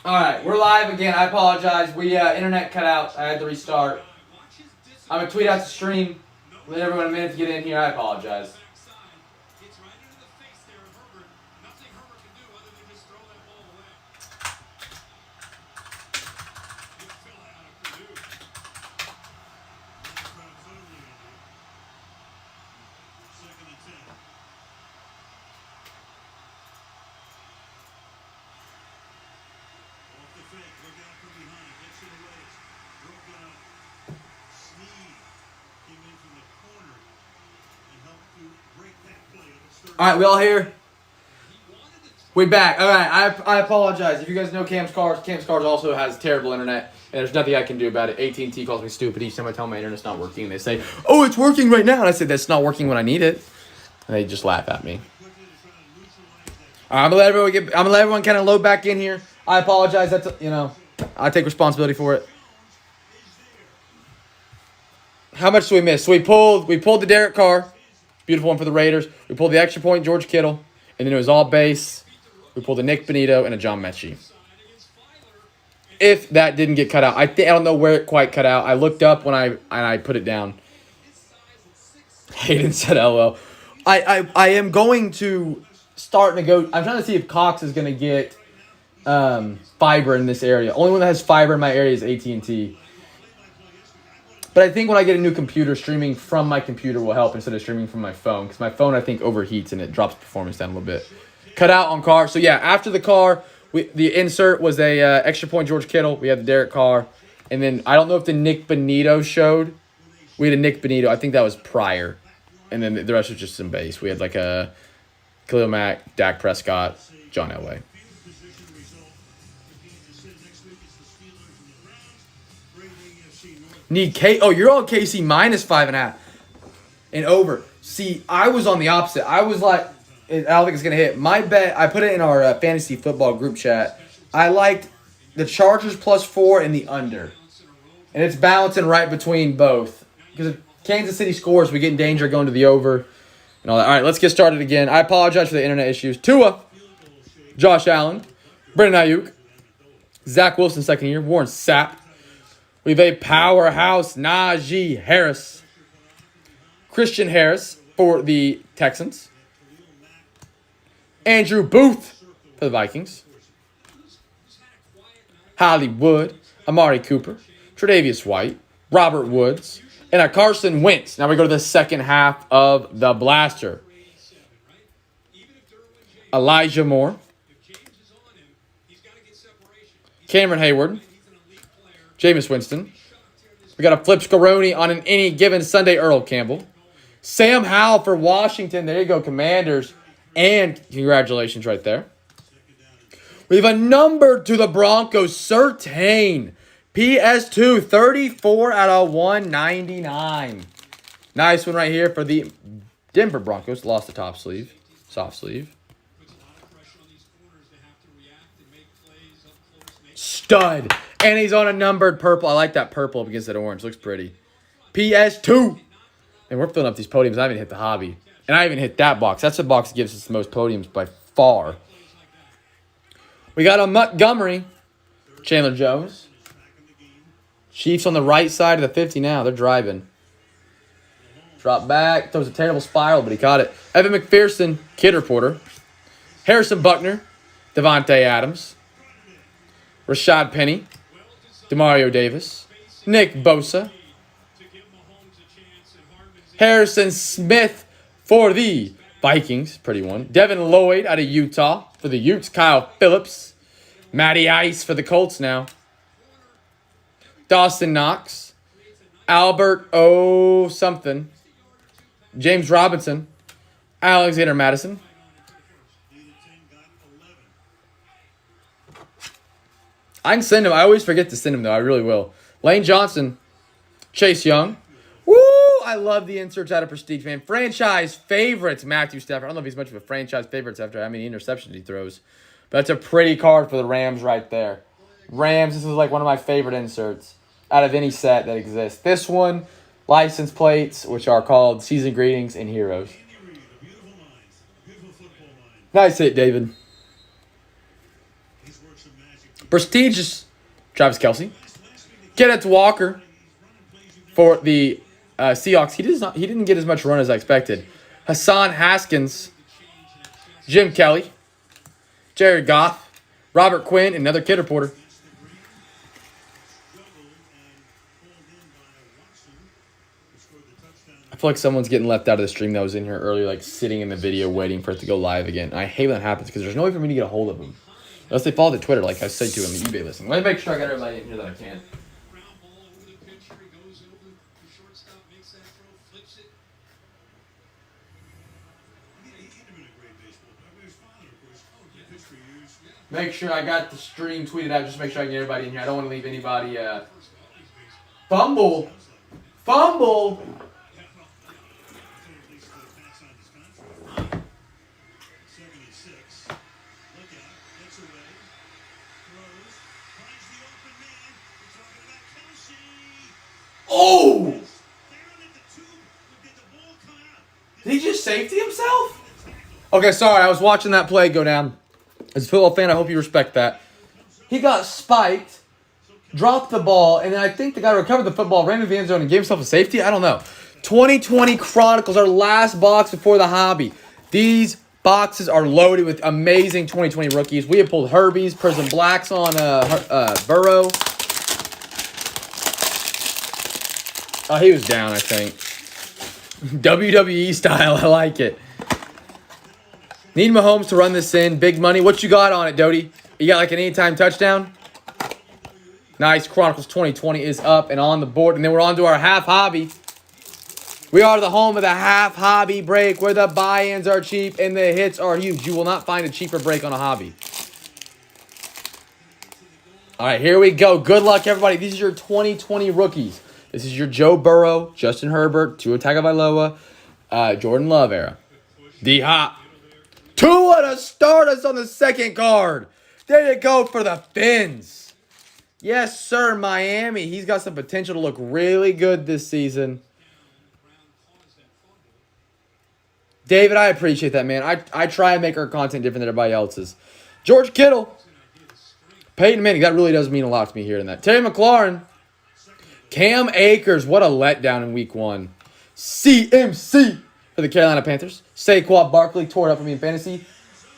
All right, we're live again. I apologize. Internet cut out. I had to restart. I'm going to tweet out the stream. Let everyone a minute to get in here. I apologize. All right, we all here? We back. All right, I apologize. If you guys know Cam's Cars also has terrible internet, and there's nothing I can do about it. AT&T calls me stupid each time I tell them my internet's not working. They say, oh, it's working right now. And I say, that's not working when I need it. And they just laugh at me. All right, I'm gonna let everyone kind of load back in here. I apologize. That's, I take responsibility for it. How much do we miss? So we pulled the Derek Carr. Beautiful one for the Raiders. We pulled the extra point, George Kittle. And then it was all base. We pulled a Nick Benito and a John Mechie. If that didn't get cut out. I don't know where it quite cut out. I looked up when I put it down. Hayden said LL. I am going to start I'm trying to see if Cox is going to get fiber in this area. Only one that has fiber in my area is AT&T. But I think when I get a new computer, streaming from my computer will help instead of streaming from my phone. Because my phone, I think, overheats and it drops performance down a little bit. Cut out on Carr. So, yeah, after the Carr, the insert was a extra point George Kittle. We had the Derek Carr. And then I don't know if the Nick Benito showed. We had a Nick Benito. I think that was prior. And then the rest was just some base. We had like a Khalil Mack, Dak Prescott, John Elway. Oh, you're on KC minus 5.5 and over. See, I was on the opposite. I was like, I don't think it's going to hit. My bet, I put it in our fantasy football group chat. I liked the Chargers +4 and the under. And it's balancing right between both. Because if Kansas City scores, we get in danger going to the over and all that. All right, let's get started again. I apologize for the internet issues. Tua, Josh Allen, Brandon Ayuk, Zach Wilson, second year, Warren Sapp. We have a powerhouse, Najee Harris. Christian Harris for the Texans. Andrew Booth for the Vikings. Hollywood, Amari Cooper, Tre'Davious White, Robert Woods, and a Carson Wentz. Now we go to the second half of the blaster. Elijah Moore. Cameron Hayward. Jameis Winston. We got a flip Scaroni on an any given Sunday, Earl Campbell. Sam Howell for Washington. There you go, Commanders. And congratulations right there. We have a number to the Broncos, Surtain. PS2, 34 out of 199. Nice one right here for the Denver Broncos. Lost the top sleeve. Soft sleeve. Stud. And he's on a numbered purple. I like that purple up against that orange. Looks pretty. PS2. And we're filling up these podiums. I haven't hit the hobby. And I haven't hit that box. That's the box that gives us the most podiums by far. We got a Montgomery. Chandler Jones. Chiefs on the right side of the 50 now. They're driving. Drop back. Throws a terrible spiral, but he caught it. Evan McPherson, Kid Reporter. Harrison Buckner. Devontae Adams. Rashad Penny. Demario Davis. Nick Bosa. Harrison Smith for the Vikings. Pretty one. Devin Lloyd out of Utah for the Utes. Kyle Phillips. Matty Ice for the Colts now. Dawson Knox. Albert O. something. James Robinson. Alexander Madison. I can send him. I always forget to send him, though. I really will. Lane Johnson. Chase Young. Woo! I love the inserts out of Prestige, man. Franchise favorites, Matthew Stafford. I don't know if he's much of a franchise favorites after how many interceptions he throws. But that's a pretty card for the Rams right there. Rams, this is like one of my favorite inserts out of any set that exists. This one, license plates, which are called Season Greetings and Heroes. Nice hit, David. Prestigious Travis Kelce. Kenneth Walker for the Seahawks. He didn't get as much run as I expected. Hassan Haskins, Jim Kelly, Jared Goff, Robert Quinn, and another kid reporter. I feel like someone's getting left out of the stream that was in here earlier, like sitting in the video waiting for it to go live again. I hate when that happens because there's no way for me to get a hold of them. Unless they follow the Twitter, like I said to him, eBay listing. Let me make sure I got everybody in here that I can. Make sure I got the stream tweeted out. Just make sure I get everybody in here. I don't want to leave anybody. Fumble. Oh! Did he just safety himself? Okay, sorry. I was watching that play go down. As a football fan, I hope you respect that. He got spiked, dropped the ball, and then I think the guy recovered the football, ran into the end zone, and gave himself a safety. I don't know. 2020 Chronicles, our last box before the hobby. These boxes are loaded with amazing 2020 rookies. We have pulled Herbies, Prism Blacks on Burrow. Oh, he was down, I think. WWE style, I like it. Need Mahomes to run this in. Big money. What you got on it, Doty? You got like an anytime touchdown? Nice. Chronicles 2020 is up and on the board. And then we're on to our half hobby. We are the home of the half hobby break where the buy-ins are cheap and the hits are huge. You will not find a cheaper break on a hobby. All right, here we go. Good luck, everybody. These are your 2020 rookies. This is your Joe Burrow, Justin Herbert, Tua Tagovailoa, Jordan Love era. D-Hop. Tua to start us on the second card. There you go for the Fins. Yes, sir, Miami. He's got some potential to look really good this season. David, I appreciate that, man. I try and make our content different than everybody else's. George Kittle. Peyton Manning. That really does mean a lot to me here in that. Terry McLaurin. Cam Akers. What a letdown in week 1. CMC for the Carolina Panthers. Saquon Barkley tore it up for me in fantasy.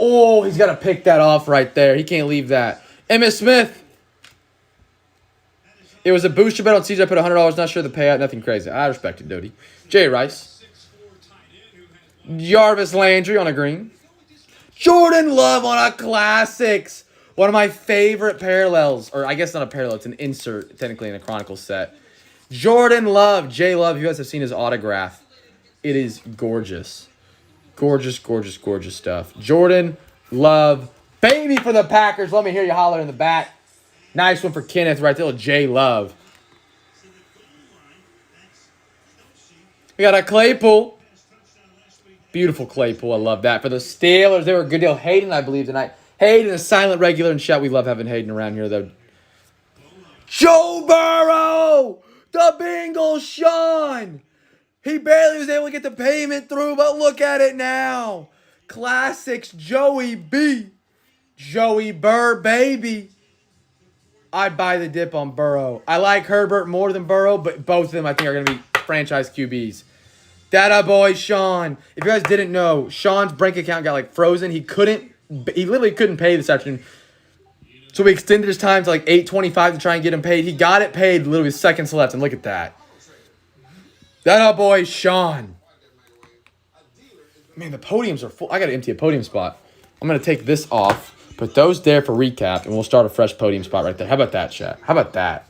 Oh, he's got to pick that off right there. He can't leave that. Emmitt Smith. It was a booster bet on CJ. I put $100. Not sure the payout. Nothing crazy. I respect it, Doty. Jay Rice. Jarvis Landry on a green. Jordan Love on a classics. One of my favorite parallels. Or I guess not a parallel. It's an insert technically in a Chronicles set. Jordan Love. J Love. You guys have seen his autograph. It is gorgeous. Gorgeous, gorgeous, gorgeous stuff. Jordan Love. Baby for the Packers. Let me hear you holler in the back. Nice one for Kenneth right there. J Love. We got a Claypool. Beautiful Claypool. I love that. For the Steelers, they were a good deal. Hayden, I believe, tonight. Hayden, a silent regular in chat. We love having Hayden around here, though. Joe Burrow! The Bengals, Sean! He barely was able to get the payment through, but look at it now. Classics, Joey B. Joey Burr, baby. I'd buy the dip on Burrow. I like Herbert more than Burrow, but both of them I think are going to be franchise QBs. That boy, Sean. If you guys didn't know, Sean's bank account got like frozen. He literally couldn't pay this afternoon. So we extended his time to like 8:25 to try and get him paid. He got it paid literally seconds left, and look at that. That boy, Sean. Man, the podiums are full. I got to empty a podium spot. I'm going to take this off, put those there for recap, and we'll start a fresh podium spot right there. How about that, chat? How about that?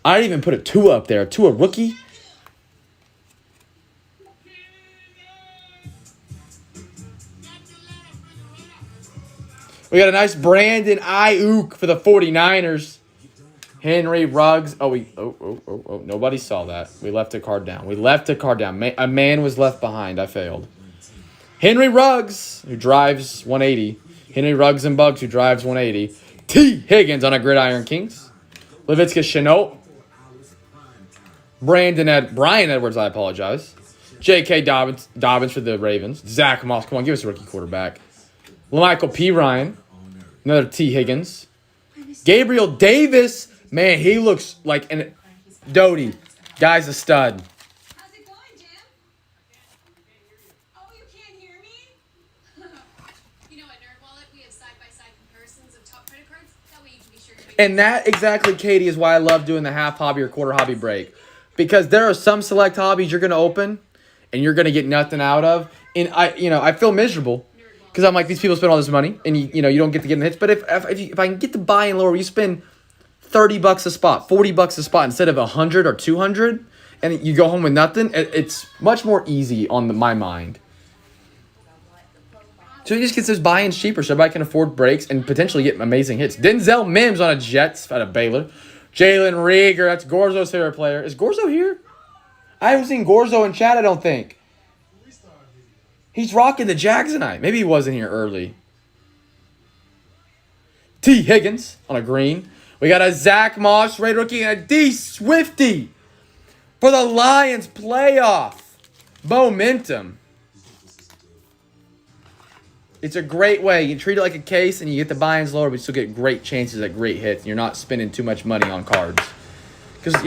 I didn't even put a Tua up there. Tua rookie. We got a nice Brandon Ayuk for the 49ers. Henry Ruggs. Oh, nobody saw that. We left a card down. A man was left behind. I failed. Henry Ruggs, who drives 180. Henry Ruggs and Bugs, who drives 180. T. Higgins on a Gridiron Kings. Levitsky Chenault. Brian Edwards, I apologize. J.K. Dobbins for the Ravens. Zach Moss. Come on, give us a rookie quarterback. Michael P. Ryan. Another T. Higgins. Gabriel Davis. Man, he looks like an Doty. Guy's a stud. How's it going, Jim? Oh, you can't hear me? You know, at NerdWallet, we have side-by-side comparisons of top credit cards. That way you can be sure to... And that exactly, Katie, is why I love doing the half hobby or quarter hobby break. Because there are some select hobbies you're going to open and you're going to get nothing out of. And I feel miserable because I'm like, these people spend all this money and you don't get to get in the hits. But if I can get the buy in lower, you spend $30 a spot, $40 a spot instead of $100 or $200, and you go home with nothing, it's much more easy on my mind. So he just gets those buy-ins cheaper so everybody can afford breaks and potentially get amazing hits. Denzel Mims on a Jets out of Baylor. Jalen Rieger, that's Gorzo's favorite player. Is Gorzo here? I haven't seen Gorzo in chat, I don't think. He's rocking the Jags tonight. Maybe he wasn't here early. T. Higgins on a green. We got a Zach Moss, Ray rookie, and a D. Swifty for the Lions playoff momentum. It's a great way. You treat it like a case and you get the buy-ins lower, but you still get great chances at great hits. And you're not spending too much money on cards. Because,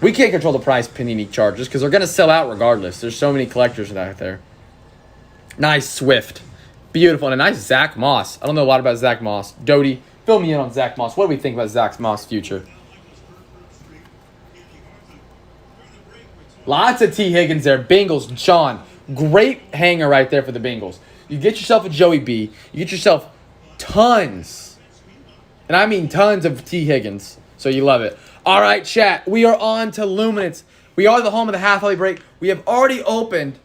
we can't control the price Panini charges because they're going to sell out regardless. There's so many collectors out there. Nice Swift. Beautiful. And a nice Zach Moss. I don't know a lot about Zach Moss. Doty, fill me in on Zach Moss. What do we think about Zach Moss' future? Lots of T. Higgins there. Bengals, Sean. Great hanger right there for the Bengals. You get yourself a Joey B. You get yourself tons. And I mean tons of T. Higgins. So you love it. All right, chat. We are on to Luminance. We are the home of the half hobby break. We have already opened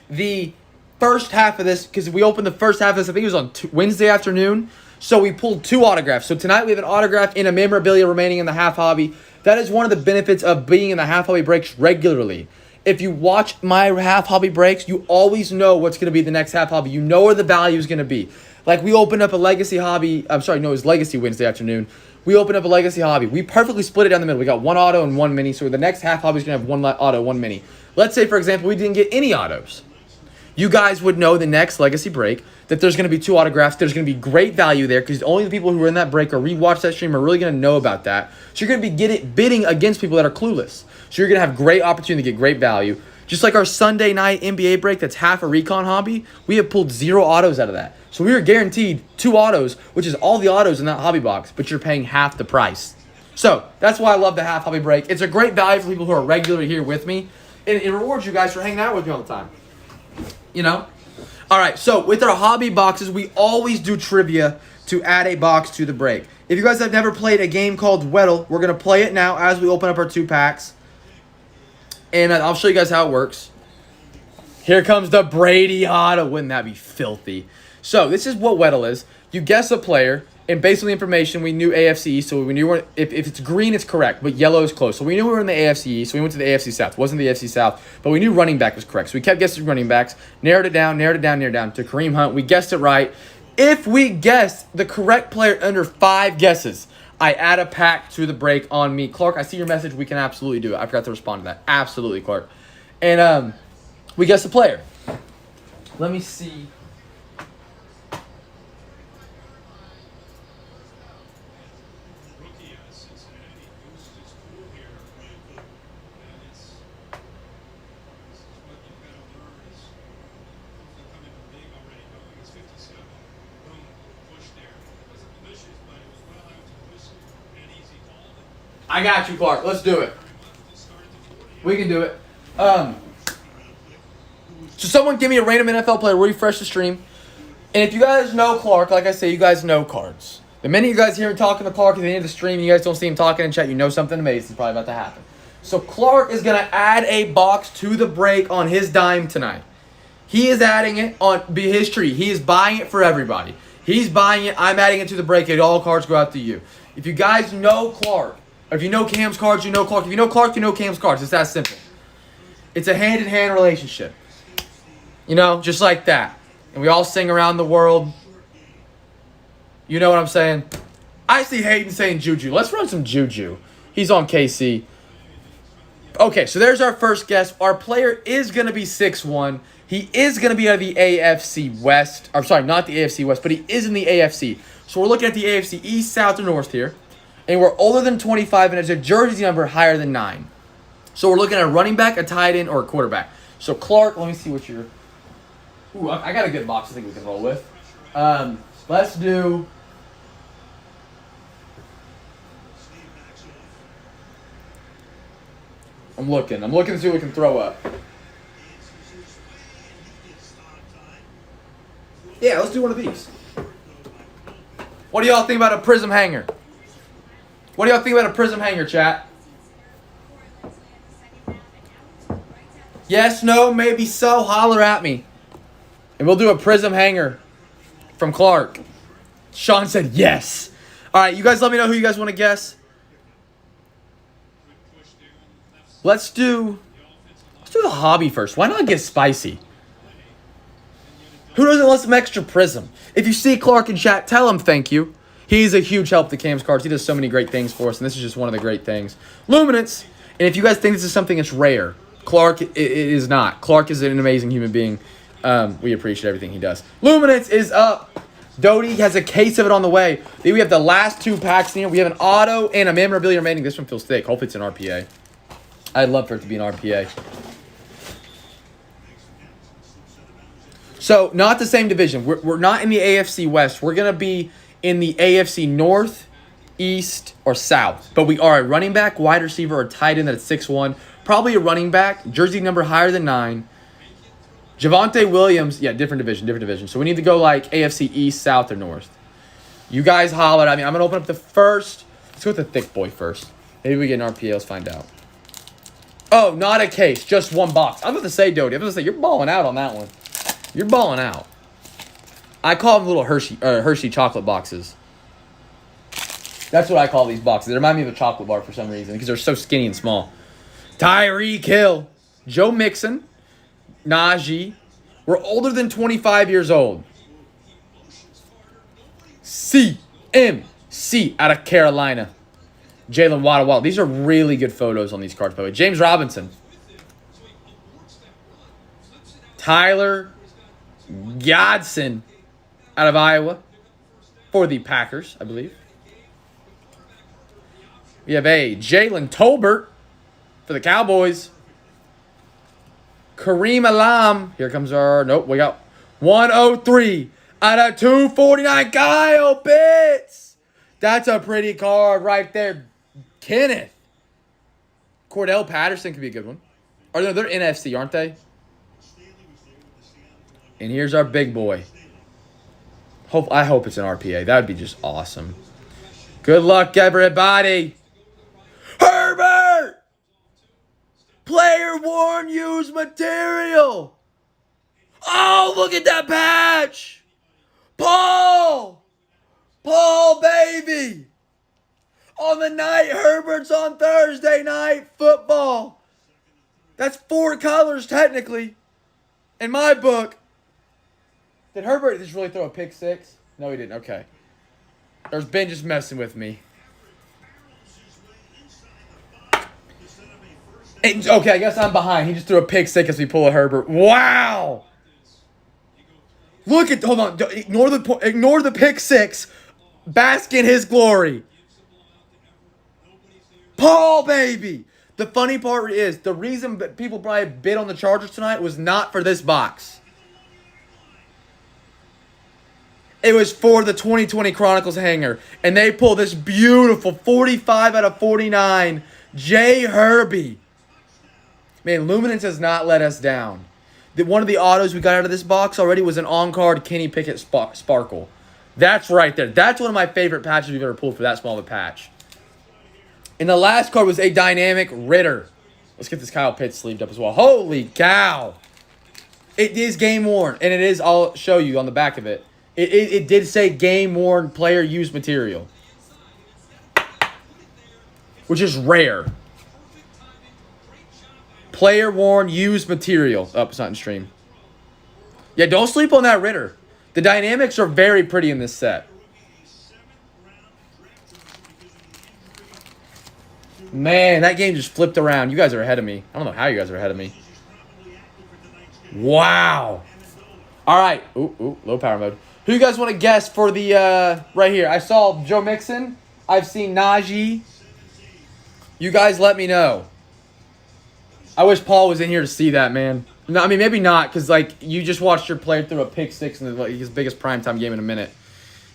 the first half of this because we opened the first half of this. I think it was on Wednesday afternoon. So we pulled 2 autographs. So tonight we have an autograph and a memorabilia remaining in the half hobby. That is one of the benefits of being in the half hobby breaks regularly. If you watch my half hobby breaks, you always know what's going to be the next half hobby. You know where the value is going to be. Like we opened up a legacy hobby. It was legacy Wednesday afternoon. We opened up a legacy hobby. We perfectly split it down the middle. We got 1 auto and 1 mini. So the next half hobby is going to have 1 auto, 1 mini. Let's say, for example, we didn't get any autos. You guys would know the next legacy break that there's going to be 2 autographs. There's going to be great value there because only the people who are in that break or rewatch that stream are really going to know about that. So you're going to be bidding against people that are clueless. So you're going to have great opportunity to get great value. Just like our Sunday night NBA break that's half a recon hobby, we have pulled 0 autos out of that. So we are guaranteed 2 autos, which is all the autos in that hobby box, but you're paying half the price. So that's why I love the half hobby break. It's a great value for people who are regularly here with me. And it rewards you guys for hanging out with me all the time. All right, so with our hobby boxes, we always do trivia to add a box to the break. If you guys have never played a game called Weddle, we're going to play it now as we open up our 2 packs. And I'll show you guys how it works. Here comes the Brady auto. Wouldn't that be filthy? So this is what Weddle is. You guess a player, and based on the information, we knew AFC East, so we knew if it's green, it's correct, but yellow is close. So we knew we were in the AFC East, so we went to the AFC South. It wasn't the AFC South, but we knew running back was correct. So we kept guessing running backs, narrowed it down to Kareem Hunt. We guessed it right. If we guessed the correct player under 5 guesses, I add a pack to the break on me. Clark, I see your message. We can absolutely do it. I forgot to respond to that. Absolutely, Clark. And we guess the player. Let me see. I got you, Clark. Let's do it. We can do it. So someone give me a random NFL player. Refresh the stream. And if you guys know Clark, like I say, you guys know cards. The minute you guys hear him talking to Clark at the end of the stream, you guys don't see him talking in chat, you know something amazing is probably about to happen. So Clark is going to add a box to the break on his dime tonight. He is adding it on his tree. He is buying it for everybody. He's buying it. I'm adding it to the break. And all cards go out to you. If you guys know Clark, or if you know Cam's cards, you know Clark. If you know Clark, you know Cam's cards. It's that simple. It's a hand-in-hand relationship. Just like that. And we all sing around the world. You know what I'm saying? I see Hayden saying Juju. Let's run some Juju. He's on KC. Okay, so there's our first guess. Our player is going to be 6'1". He is going to be out of the AFC West. I'm sorry, not the AFC West, but he is in the AFC. So we're looking at the AFC East, South, or North here. And we're older than 25, and it's a jersey number higher than 9. So we're looking at a running back, a tight end, or a quarterback. So Clark, let me see what you're... Ooh, I got a good box I think we can roll with. Let's do... I'm looking to see what we can throw up. Yeah, let's do one of these. What do y'all think about a prism hanger? What do y'all think about a prism hanger, chat? Yes, no, maybe so. Holler at me. And we'll do a prism hanger from Clark. Sean said yes. All right, you guys let me know who you guys want to guess. Let's do the hobby first. Why not get spicy? Who doesn't want some extra prism? If you see Clark in chat, tell him thank you. He's a huge help to Cam's cards. He does so many great things for us, and this is just one of the great things. Luminance, and if you guys think this is something that's rare, Clark, it is not. Clark is an amazing human being. We appreciate everything he does. Luminance is up. Doty has a case of it on the way. Then we have the last 2 packs in here. We have an auto and a memorabilia remaining. This one feels thick. Hopefully it's an RPA. I'd love for it to be an RPA. So, not the same division. We're not in the AFC West. We're going to be in the AFC North, East, or South. But we are a running back, wide receiver, or tight end that's 6'1". Probably a running back. Jersey number higher than 9. Javonte Williams. Yeah, different division. So, we need to go like AFC East, South, or North. You guys hollered at me. I'm going to open up the first. Let's go with the thick boy first. Maybe we get an RPA. Let's find out. Oh, not a case. Just one box. I was about to say, Doty. I was going to say, you're balling out on that one. You're balling out. I call them little Hershey chocolate boxes. That's what I call these boxes. They remind me of a chocolate bar for some reason because they're so skinny and small. Tyreek Hill. Joe Mixon. Najee. We're older than 25 years old. CMC out of Carolina. Jalen Waddle. These are really good photos on these cards, by the way. James Robinson. Tyler Godson out of Iowa for the Packers, I believe. We have a Jalen Tolbert for the Cowboys. Kareem Alam. Here comes our... Nope, we got 103 out of 249. Kyle Pitts. That's a pretty card right there. Kenneth. Cordell Patterson could be a good one. They're NFC, aren't they? And here's our big boy. I hope it's an RPA. That would be just awesome. Good luck, everybody. Herbert! Player worn used material. Oh, look at that patch. Paul, baby. On the night, Herbert's on Thursday night football. That's 4 colors, technically, in my book. Did Herbert just really throw a pick 6? No, he didn't. Okay. There's Ben just messing with me. And, okay, I guess I'm behind. He just threw a pick 6 as we pull a Herbert. Wow. Hold on. Ignore the pick 6. Bask in his glory. Paul, baby. The funny part is, the reason that people probably bid on the Chargers tonight was not for this box. It was for the 2020 Chronicles hanger. And they pulled this beautiful 45 out of 49 J. Herbie. Man, Luminance has not let us down. One of the autos we got out of this box already was an on-card Kenny Pickett Sparkle. That's right there. That's one of my favorite patches we've ever pulled for that small of a patch. And the last card was a dynamic Ritter. Let's get this Kyle Pitts sleeved up as well. Holy cow. It is game worn. And it is, I'll show you on the back of it. It did say game worn player used material. Which is rare. Player worn used material. Oh, it's not in stream. Yeah, don't sleep on that Ritter. The dynamics are very pretty in this set. Man, that game just flipped around. You guys are ahead of me. I don't know how you guys are ahead of me. Wow. All right. Ooh, low power mode. Who you guys want to guess for the, right here? I saw Joe Mixon. I've seen Najee. You guys let me know. I wish Paul was in here to see that, man. No, I mean, maybe not, because, like, you just watched your player throw a pick six in his biggest primetime game in a minute.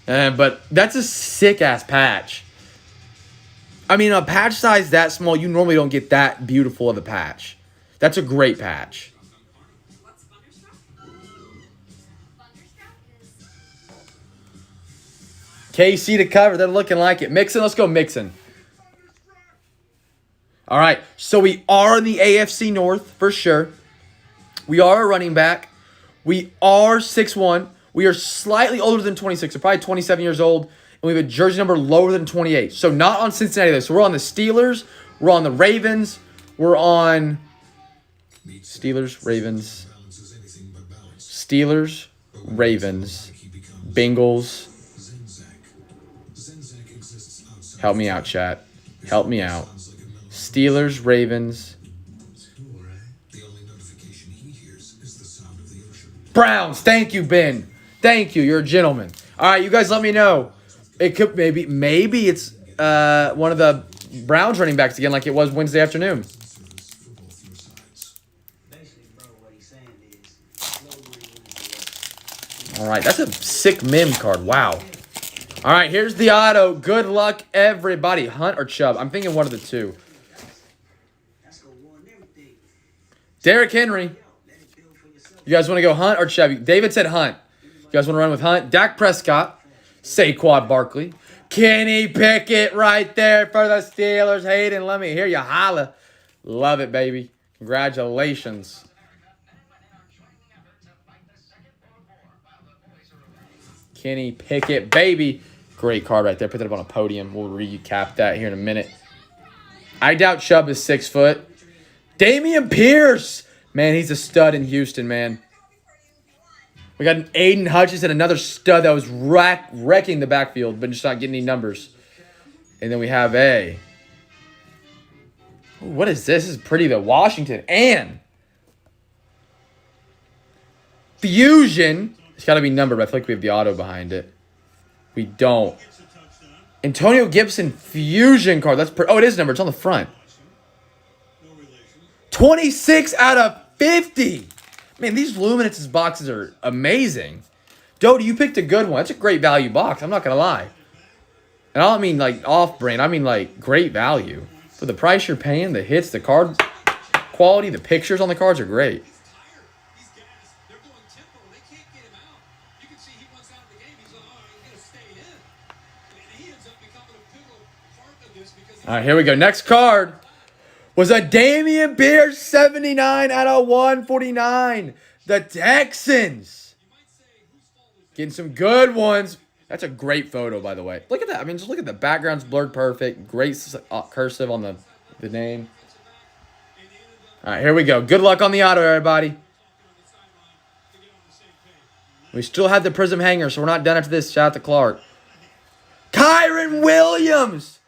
But that's a sick-ass patch. I mean, a patch size that small, you normally don't get that beautiful of a patch. That's a great patch. What's Thunderstruck? Thunderstruck is... KC to cover. They're looking like it. Mixon. Let's go Mixon. All right. So we are in the AFC North for sure. We are a running back. We are 6'1". We are slightly older than 26. So probably 27 years old. And we have a jersey number lower than 28. So not on Cincinnati though. So we're on the Steelers. We're on the Ravens. We're on Steelers, Ravens. Steelers, Ravens. Bengals. Help me out, chat. Help me out. Steelers, Ravens. Browns. Thank you, Ben. Thank you. You're a gentleman. All right, you guys let me know. It could maybe it's one of the Browns running backs again like it was Wednesday afternoon. All right, that's a sick meme card. Wow. All right, here's the auto. Good luck, everybody. Hunt or Chubb? I'm thinking one of the two. Derrick Henry. You guys want to go Hunt or Chubb? David said Hunt. You guys want to run with Hunt? Dak Prescott. Saquon Barkley. Kenny Pickett right there for the Steelers. Hayden, let me hear you holla. Love it, baby. Congratulations. Kenny Pickett, baby. Great card right there. Put that up on a podium. We'll recap that here in a minute. I doubt Chubb is 6 foot. Damien Beer. Man, he's a stud in Houston, man. We got an Aiden Hutchinson, another stud that was wrecking the backfield, but just not getting any numbers. And then we have a... Ooh, what is this? This is pretty, though. Washington. And... Fusion. It's got to be numbered, but I feel like we have the auto behind it. We don't. Antonio Gibson Fusion card. That's oh, it is numbered. It's on the front. 26 out of 50. Man, these Luminance boxes are amazing. Doty, you picked a good one. That's a great value box. I'm not going to lie. And I don't mean like off-brand. I mean like great value. For the price you're paying, the hits, the card quality, the pictures on the cards are great. All right, here we go. Next card was a Damien Beer 79 out of 149. The Texans. Getting some good ones. That's a great photo, by the way. Look at that. I mean, just look at the background's blurred perfect. Great cursive on the name. All right, here we go. Good luck on the auto, everybody. We still have the Prism hanger, so we're not done after this. Shout out to Clark. Kyron Williams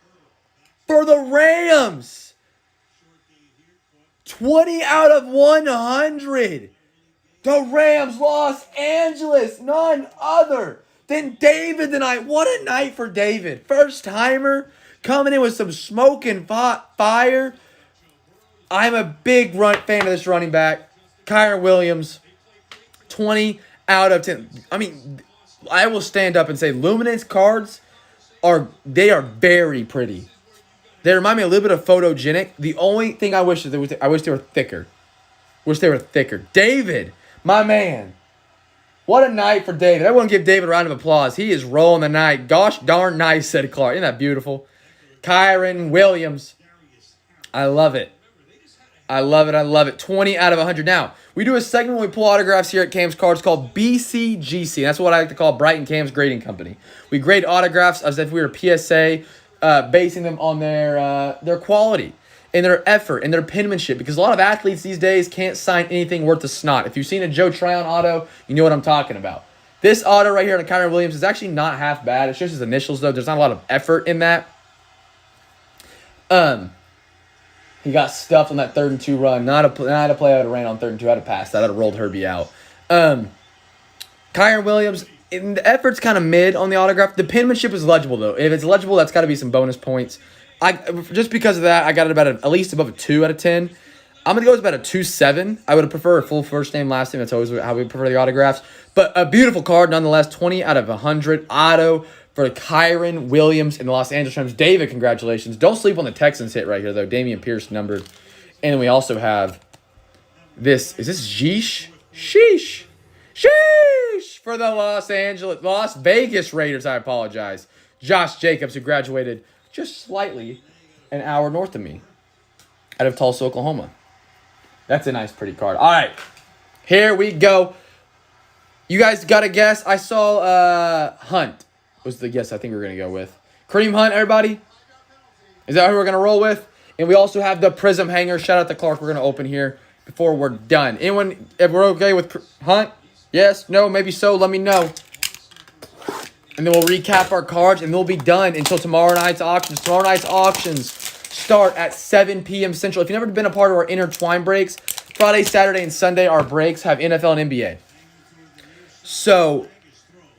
for the Rams. 20 out of 100. The Rams, Los Angeles. None other than David tonight. What a night for David. First timer coming in with some smoking fire. I'm a big fan of this running back. Kyron Williams. 20 out of 10. I mean, I will stand up and say Luminance cards are very pretty. They remind me a little bit of photogenic. The only thing I wish they were thicker. David, my man. What a night for David. Everyone give David a round of applause. He is rolling the night. Gosh darn nice, said Clark. Isn't that beautiful? Kyron Williams. I love it. I love it. 20 out of 100. Now, we do a segment when we pull autographs here at Cam's Cards called BCGC. That's what I like to call Brighton Cam's Grading Company. We grade autographs as if we were PSA, basing them on their quality and their effort and their penmanship, because a lot of athletes these days can't sign anything worth a snot. If you've seen a Joe Tryon auto, you know what I'm talking about. This auto right here on Kyron Williams is actually not half bad. It's just his initials, though. There's not a lot of effort in that. He got stuffed on that 3rd and 2 run. Not a play I would have ran on 3rd and 2. I would have passed that. I would have rolled Herbie out. Kyron Williams, the effort's kind of mid on the autograph. The penmanship is legible, though. If it's legible, that's got to be some bonus points. Just because of that, I got it about at least above a 2 out of 10. I'm going to go with about a 2.7. I would have preferred a full first name, last name. That's always how we prefer the autographs. But a beautiful card, nonetheless. 20 out of 100. Auto for Kyron Williams in the Los Angeles Rams. David, congratulations. Don't sleep on the Texans hit right here, though. Damien Beer numbered. And then we also have this. Is this Sheesh? Sheesh. Sheesh for the Las Vegas Raiders. I apologize. Josh Jacobs, who graduated just slightly an hour north of me out of Tulsa, Oklahoma. That's a nice, pretty card. All right, here we go. You guys got a guess? I saw Hunt was the guess I think we're going to go with. Kareem Hunt, everybody? Is that who we're going to roll with? And we also have the Prism Hanger. Shout out to Clark. We're going to open here before we're done. Anyone, if we're okay with Hunt? Yes? No? Maybe so? Let me know. And then we'll recap our cards, and we'll be done until tomorrow night's auctions. Tomorrow night's auctions start at 7 p.m. Central. If you've never been a part of our intertwine breaks, Friday, Saturday, and Sunday, our breaks have NFL and NBA. So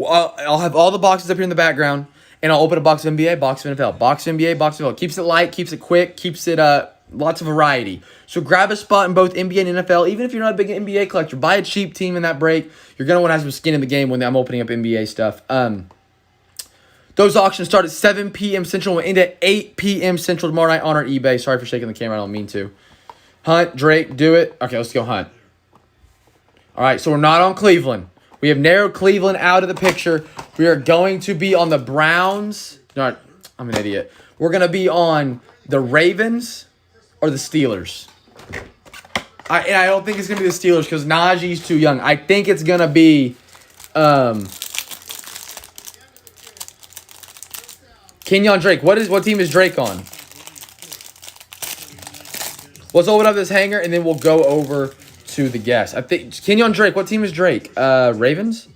I'll have all the boxes up here in the background, and I'll open a box of NBA, box of NFL, box of NBA, box of NFL. Keeps it light, keeps it quick, keeps it lots of variety. So grab a spot in both NBA and NFL. Even if you're not a big NBA collector, buy a cheap team in that break. You're going to want to have some skin in the game when I'm opening up NBA stuff. Those auctions start at 7 p.m. Central. We'll end at 8 p.m. Central tomorrow night on our eBay. Sorry for shaking the camera. I don't mean to. Hunt, Drake, do it. Okay, let's go Hunt. All right, so we're not on Cleveland. We have narrowed Cleveland out of the picture. We are going to be on the Browns. No, I'm an idiot. We're going to be on the Ravens or the Steelers. And I don't think it's going to be the Steelers because Najee's too young. I think it's going to be Kenyon Drake. What team is Drake on? Let's open up this hanger, and then we'll go over to the guess. I think Kenyon Drake. What team is Drake? Ravens?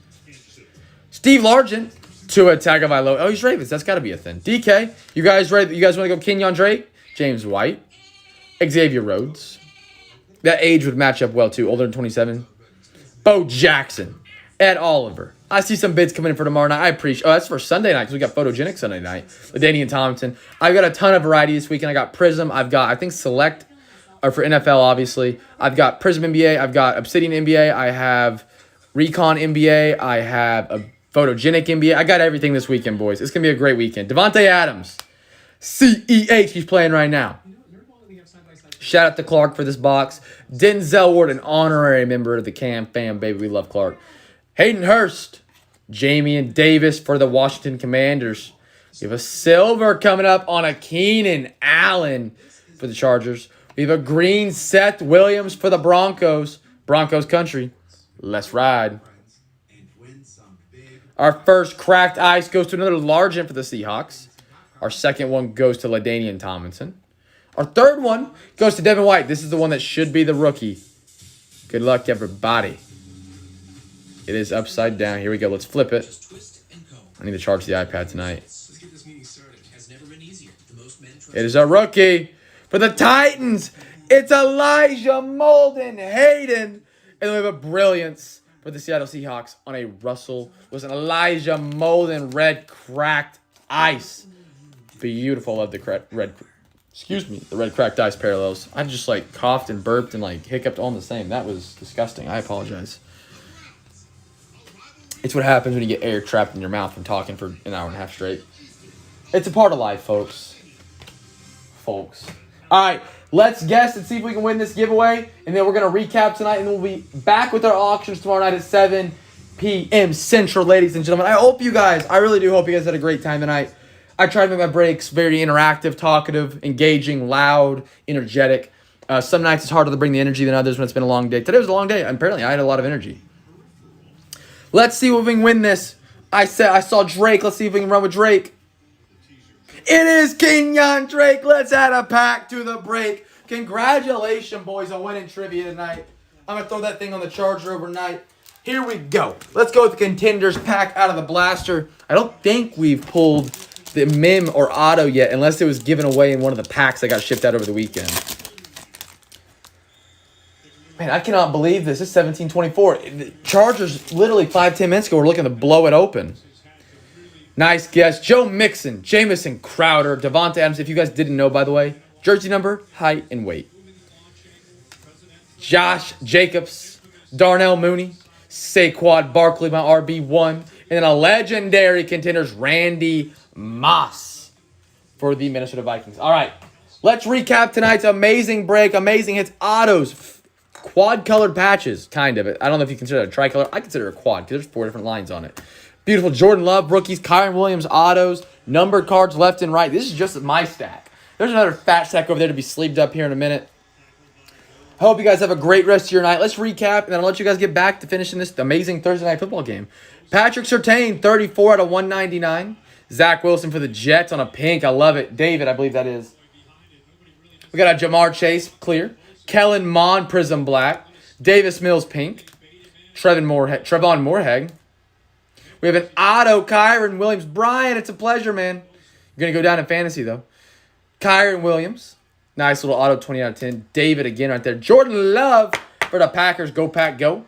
Steve Largent. Tua Tagovailoa. Oh, he's Ravens. That's got to be a thing. DK. You guys ready? You guys want to go Kenyon Drake? James White. Xavier Rhodes. That age would match up well, too. Older than 27. Bo Jackson. Ed Oliver. I see some bids coming in for tomorrow night. I appreciate. Oh, that's for Sunday night because we got Photogenic Sunday night. LaDainian Tomlinson. I've got a ton of variety this weekend. I got Prism. I've got, I think, Select. Or for NFL, obviously. I've got Prism NBA. I've got Obsidian NBA. I have Recon NBA. I have a Photogenic NBA. I got everything this weekend, boys. It's going to be a great weekend. Devontae Adams. CEH. He's playing right now. Shout out to Clark for this box. Denzel Ward, an honorary member of the Cam fam, baby. We love Clark. Hayden Hurst. Jamian Davis for the Washington Commanders. We have a silver coming up on a Keenan Allen for the Chargers. We have a green Seth Williams for the Broncos. Broncos country. Let's ride. Our first cracked ice goes to another Largent for the Seahawks. Our second one goes to LaDainian Tomlinson. Our third one goes to Devin White. This is the one that should be the rookie. Good luck, everybody. It is upside down. Here we go. Let's flip it. I need to charge the iPad tonight. It is a rookie for the Titans. It's Elijah Molden Hayden. And then we have a brilliance for the Seattle Seahawks on a Russell. Was an Elijah Molden red cracked ice. Beautiful. Love the red. Excuse me, the red cracked ice parallels. I just like coughed and burped and like hiccuped all in the same. That was disgusting. I apologize. It's what happens when you get air trapped in your mouth from talking for an hour and a half straight. It's a part of life, folks. All right, let's guess and see if we can win this giveaway. And then we're going to recap tonight, and then we'll be back with our auctions tomorrow night at 7 p.m. Central, ladies and gentlemen. I really do hope you guys had a great time tonight. I try to make my breaks very interactive, talkative, engaging, loud, energetic. Some nights it's harder to bring the energy than others when it's been a long day. Today was a long day, and apparently I had a lot of energy. Let's see if we can win this. I saw Drake. Let's see if we can run with Drake. It is Kenyon Drake. Let's add a pack to the break. Congratulations, boys, on winning trivia tonight. I'm going to throw that thing on the charger overnight. Here we go. Let's go with the contenders pack out of the blaster. I don't think we've pulled the Mim or Auto yet, unless it was given away in one of the packs that got shipped out over the weekend. Man, I cannot believe this. It's 17-24. The Chargers literally 5-10 minutes ago were looking to blow it open. Nice guess. Joe Mixon, Jamison Crowder, Devonta Adams. If you guys didn't know, by the way, jersey number, height, and weight. Josh Jacobs, Darnell Mooney, Saquon Barkley, my RB1. And then a legendary contenders, Randy Moss for the Minnesota Vikings. All right, let's recap tonight's amazing break, amazing hits, autos, quad-colored patches, kind of. I don't know if you consider it a tricolor. I consider it a quad because there's 4 different lines on it. Beautiful Jordan Love, rookies, Kyron Williams, autos, numbered cards left and right. This is just my stack. There's another fat stack over there to be sleeved up here in a minute. I hope you guys have a great rest of your night. Let's recap, and then I'll let you guys get back to finishing this amazing Thursday night football game. Patrick Surtain, 34 out of 199. Zach Wilson for the Jets on a pink. I love it. David, I believe that is. We got a Jamar Chase, clear. Kellen Mond, Prism Black. Davis Mills, pink. Trevon Moorhead. We have an auto, Kyron Williams. Brian, it's a pleasure, man. You're going to go down in fantasy, though. Kyron Williams. Nice little auto, 20 out of 10. David again right there. Jordan Love for the Packers. Go, Pack, go.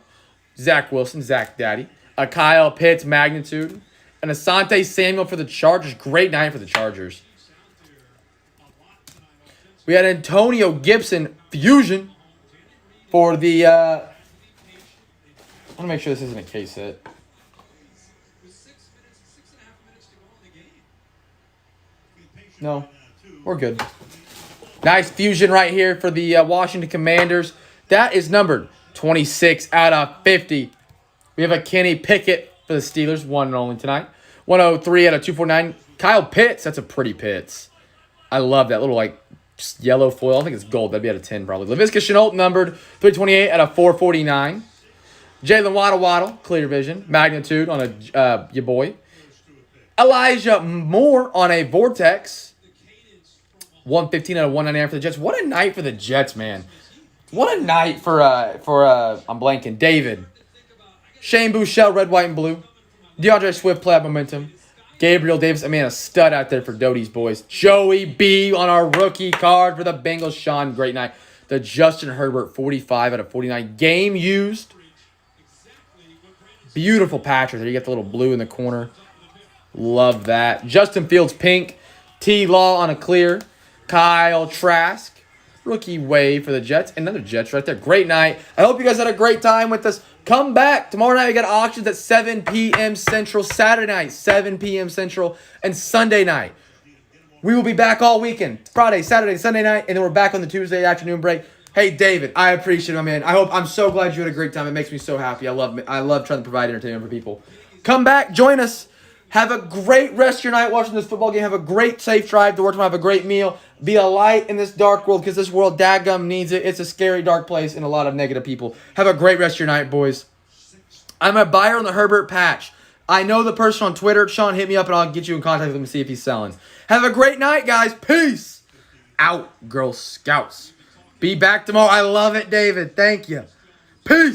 Zach Wilson, Zach Daddy. A Kyle Pitts, magnitude. And Asante Samuel for the Chargers. Great night for the Chargers. We had Antonio Gibson, Fusion, for the... I want to make sure this isn't a case hit. No, we're good. Nice Fusion right here for the Washington Commanders. That is numbered 26 out of 50. We have a Kenny Pickett for the Steelers, one and only tonight. 103 out of 249. Kyle Pitts, that's a pretty Pitts. I love that little like yellow foil. I think it's gold. That'd be out of 10 probably. Laviska Shenault numbered 328 out of 449. Jalen Waddle, clear vision. Magnitude on a your boy. Elijah Moore on a Vortex. 115 out of 199 for the Jets. What a night for the Jets, man. What a night for I'm blanking. David. Shane Buechele, red, white, and blue. DeAndre Swift, play up momentum. Gabriel Davis, I mean, a stud out there for Doty's boys. Joey B on our rookie card for the Bengals. Sean, great night. The Justin Herbert, 45 out of 49. Game used. Beautiful patches there. You get the little blue in the corner. Love that. Justin Fields, pink. T-Law on a clear. Kyle Trask. Rookie wave for the Jets. Another Jets right there. Great night. I hope you guys had a great time with us. Come back. Tomorrow night we got auctions at 7 p.m. Central. Saturday night, 7 p.m. Central. And Sunday night. We will be back all weekend. Friday, Saturday, Sunday night. And then we're back on the Tuesday afternoon break. Hey, David, I appreciate it, my man. I'm so glad you had a great time. It makes me so happy. I love trying to provide entertainment for people. Come back. Join us. Have a great rest of your night watching this football game. Have a great safe drive to work tomorrow. Have a great meal. Be a light in this dark world because this world dadgum needs it. It's a scary, dark place and a lot of negative people. Have a great rest of your night, boys. I'm a buyer on the Herbert patch. I know the person on Twitter. Sean, hit me up and I'll get you in contact with him and see if he's selling. Have a great night, guys. Peace out, Girl Scouts. Be back tomorrow. I love it, David. Thank you. Peace.